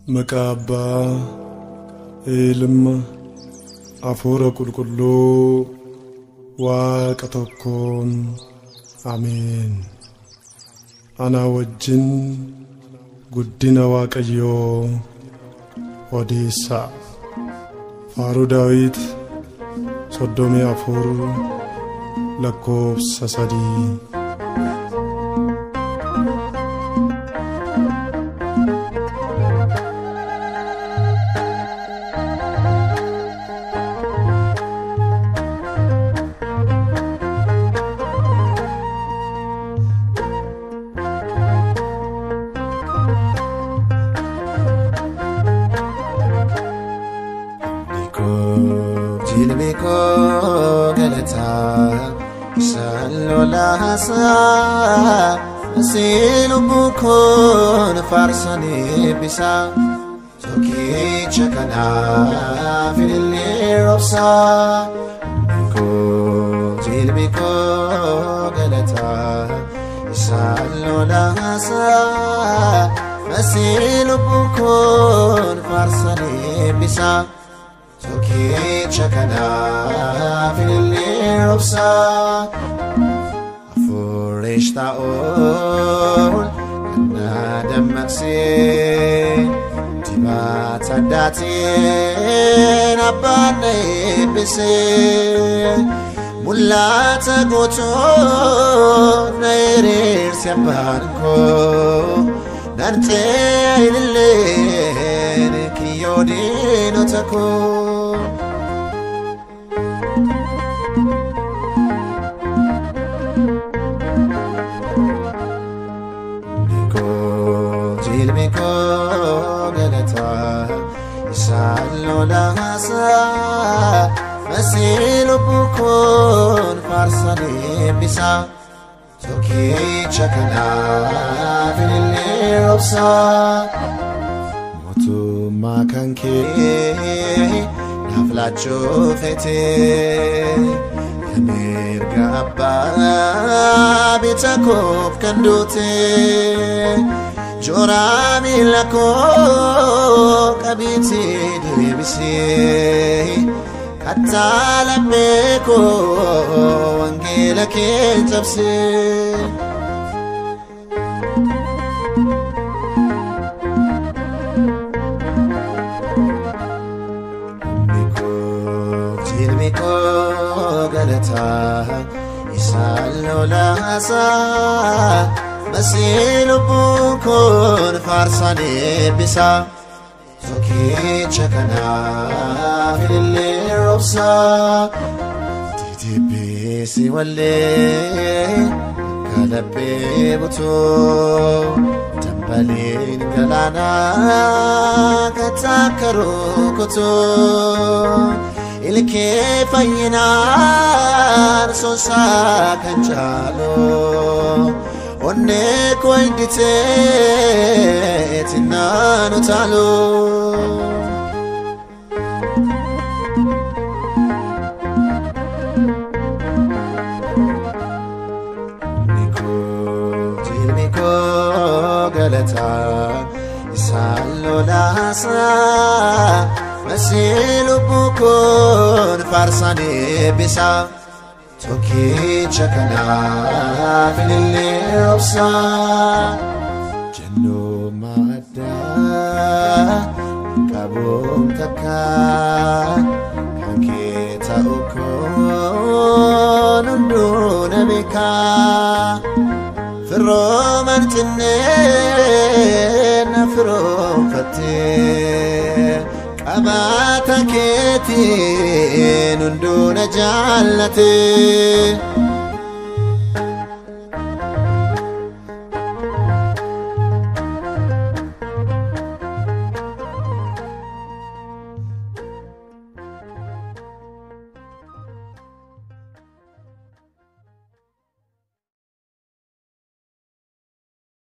مكابا إلما أفور كل وكتكون آمين. أنا وجن قدنا واقيو وديسا فارو داويد صدومي أفور لكوب سسدي Jilbiko galata sallo lahasa silu bukun farsani bisa toki chakana fili rosa jilbiko galata sallo lahasa silu bukun farsani bisa Toki chakana fili rosa Afurishta ol Kana damaksi Tibata datin Abane bise Mulata goto Nairir siyabanko Nante ililin Kiyodi notako Jilbiko galata Sallo lahasa Masilu bukun farsani bisa Toki chakana fili rosa Motu makanke Naflacho fete Kamir gabba Bitakop kandote Jorami lako kabiti dibisi Katala beko angela kentabsi Jilbiko galata Isallo lahasa Masilu bukun farsani bisa Toki chakana fili rosa Titipisi wale Kalabe buto Tambalin galana Katakaru kuto Ilke fayinar Sosa kanjalo Onne koindite tinano talo Jilbiko galata Sallo lahasa Masilu bukun farsani bisa Toki chakana fili rosa Jannu mada kabum taka Kankita ukon unduna bika Firo mantinen firo fatir Kabata ketin unduna jallate